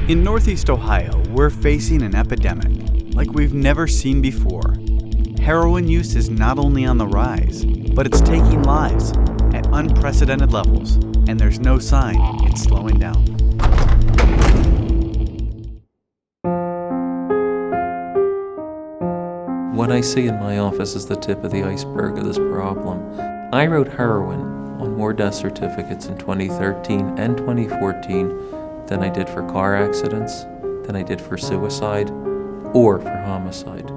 In Northeast Ohio, we're facing an epidemic like we've never seen before. Heroin use is not only on the rise, but it's taking lives at unprecedented levels, and there's no sign it's slowing down. What I see in my office is the tip of the iceberg of this problem. I wrote heroin on more death certificates in 2013 and 2014 than I did for car accidents, than I did for suicide, or for homicide.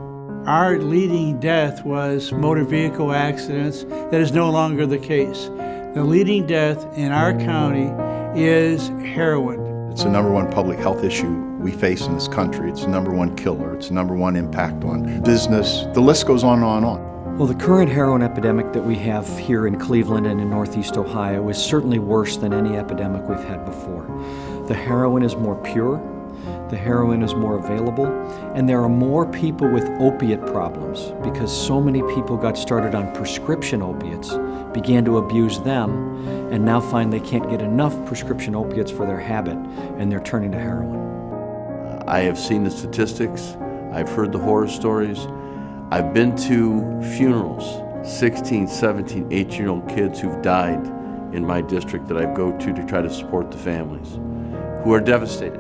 Our leading death was motor vehicle accidents. That is no longer the case. The leading death in our county is heroin. It's the number one public health issue we face in this country. It's the number one killer. It's the number one impact on business. The list goes on and on and on. Well, the current heroin epidemic that we have here in Cleveland and in Northeast Ohio is certainly worse than any epidemic we've had before. The heroin is more pure, the heroin is more available, and there are more people with opiate problems because so many people got started on prescription opiates, began to abuse them, and now find they can't get enough prescription opiates for their habit, and they're turning to heroin. I have seen the statistics, I've heard the horror stories, I've been to funerals, 16, 17, 18-year-old kids who've died in my district that I go to try to support the families, who are devastated.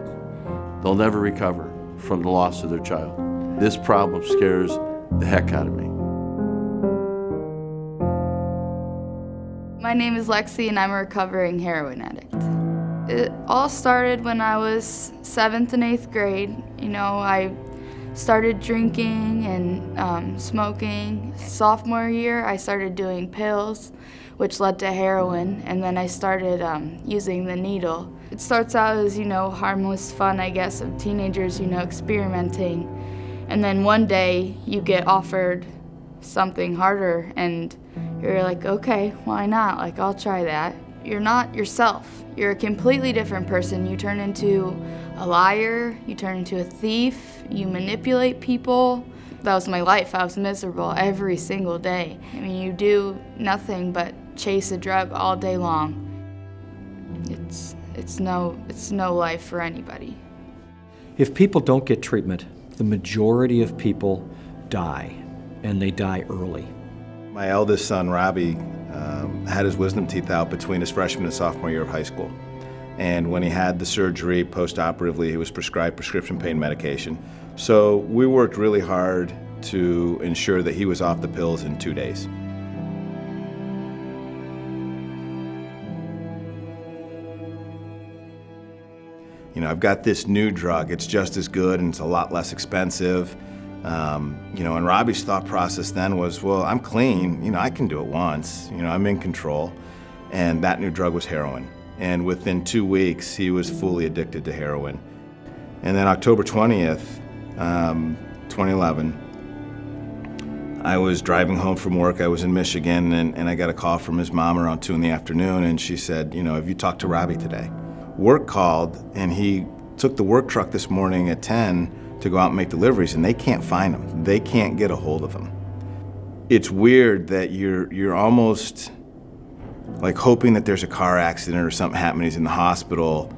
They'll never recover from the loss of their child. This problem scares the heck out of me. My name is Lexi and I'm a recovering heroin addict. It all started when I was 7th and 8th grade. I started drinking and smoking. Sophomore year, I started doing pills, which led to heroin, and then I started using the needle. It starts out as, harmless fun, I guess, of teenagers, experimenting. And then one day you get offered something harder and you're like, okay, why not? I'll try that. You're not yourself. You're a completely different person. You turn into a liar, you turn into a thief, you manipulate people. That was my life. I was miserable every single day. You do nothing but chase a drug all day long. It's no life for anybody. If people don't get treatment, the majority of people die, and they die early. My eldest son, Robbie, had his wisdom teeth out between his freshman and sophomore year of high school. And when he had the surgery, post-operatively, he was prescribed prescription pain medication. So we worked really hard to ensure that he was off the pills in 2 days. I've got this new drug. It's just as good and it's a lot less expensive. And Robbie's thought process then was, well, I'm clean. I can do it once. I'm in control. And that new drug was heroin. And within 2 weeks, he was fully addicted to heroin. And then October 20th, 2011, I was driving home from work. I was in Michigan, and I got a call from his mom around 2 in the afternoon, and she said, have you talked to Robbie today? Work called, and he took the work truck this morning at 10 to go out and make deliveries, and they can't find him. They can't get a hold of him. It's weird that you're almost like hoping that there's a car accident or something happening, he's in the hospital,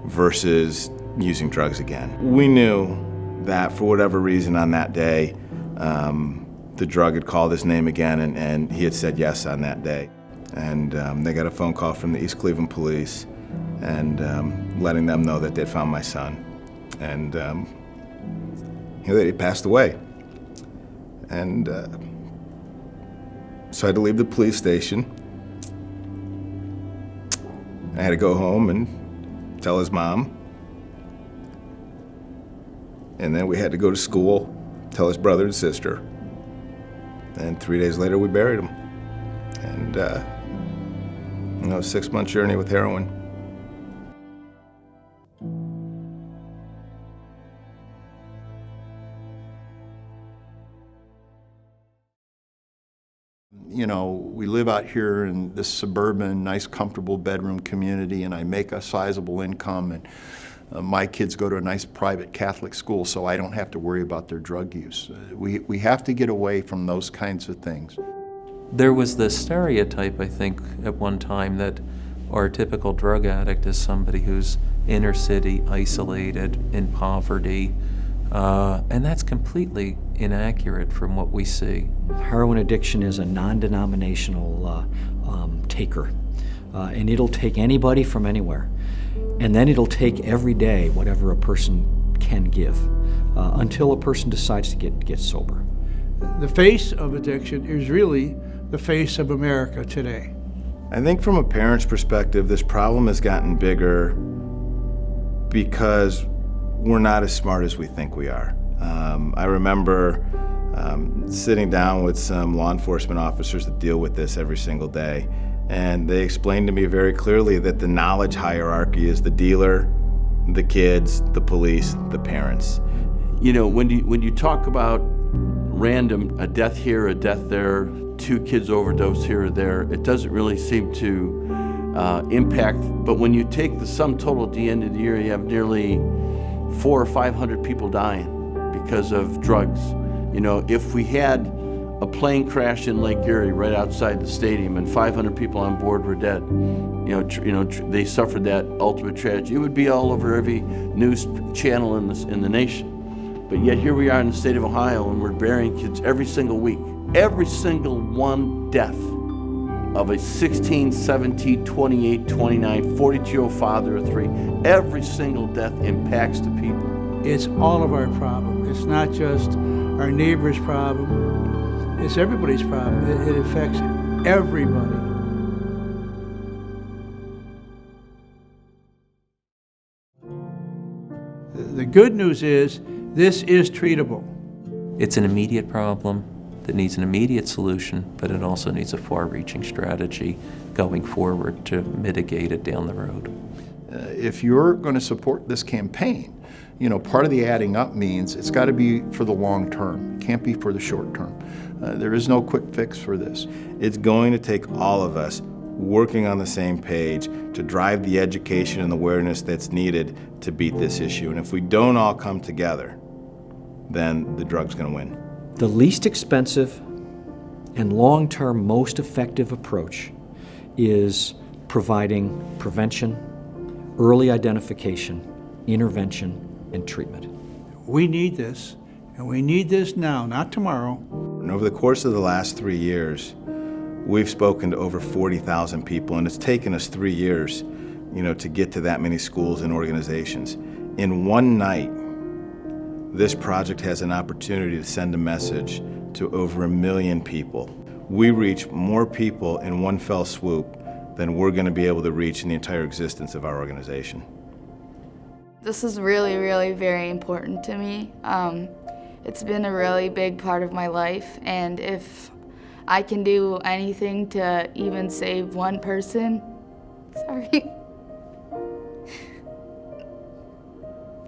versus using drugs again. We knew that for whatever reason on that day, the drug had called his name again, and he had said yes on that day. And they got a phone call from the East Cleveland police and letting them know that they'd found my son. And that he passed away. And so I had to leave the police station. I had to go home and tell his mom. And then we had to go to school, tell his brother and sister. And 3 days later, we buried him. And, a 6-month journey with heroin. We live out here in this suburban, nice, comfortable bedroom community, and I make a sizable income, and my kids go to a nice private Catholic school, so I don't have to worry about their drug use. We have to get away from those kinds of things. There was this stereotype, I think, at one time that or a typical drug addict is somebody who's inner city, isolated, in poverty, and that's completely inaccurate from what we see. Heroin addiction is a non-denominational taker, and it'll take anybody from anywhere. And then it'll take every day whatever a person can give until a person decides to get sober. The face of addiction is really the face of America today. I think from a parent's perspective, this problem has gotten bigger because we're not as smart as we think we are. I remember sitting down with some law enforcement officers that deal with this every single day, and they explained to me very clearly that the knowledge hierarchy is the dealer, the kids, the police, the parents. You know, when you talk about random, a death here, a death there, 2 kids overdose here or there, it doesn't really seem to impact. But when you take the sum total at the end of the year, you have nearly 400 or 500 people dying because of drugs. You know, if we had a plane crash in Lake Erie right outside the stadium and 500 people on board were dead, they suffered that ultimate tragedy, it would be all over every news channel in the nation. But yet here we are in the state of Ohio, and we're burying kids every single week. Every single one death of a 16, 17, 28, 29, 42-year-old father of 3, every single death impacts the people. It's all of our problem. It's not just our neighbor's problem. It's everybody's problem. It affects everybody. The good news is this is treatable. It's an immediate problem that needs an immediate solution, but it also needs a far-reaching strategy going forward to mitigate it down the road. If you're going to support this campaign, part of the adding up means it's got to be for the long term. It can't be for the short term. There is no quick fix for this. It's going to take all of us working on the same page to drive the education and awareness that's needed to beat this issue. And if we don't all come together, then the drug's going to win. The least expensive and long-term most effective approach is providing prevention, early identification, intervention, and treatment. We need this, and we need this now, not tomorrow. And over the course of the last 3 years, we've spoken to over 40,000 people, and it's taken us 3 years, to get to that many schools and organizations. In one night, this project has an opportunity to send a message to over 1 million people. We reach more people in one fell swoop than we're going to be able to reach in the entire existence of our organization. This is really, really very important to me. It's been a really big part of my life, and if I can do anything to even save one person, sorry.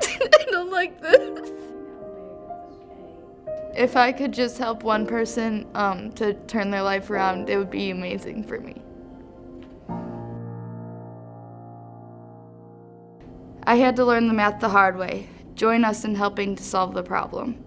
I don't like this. If I could just help one person to turn their life around, it would be amazing for me. I had to learn the math the hard way. Join us in helping to solve the problem.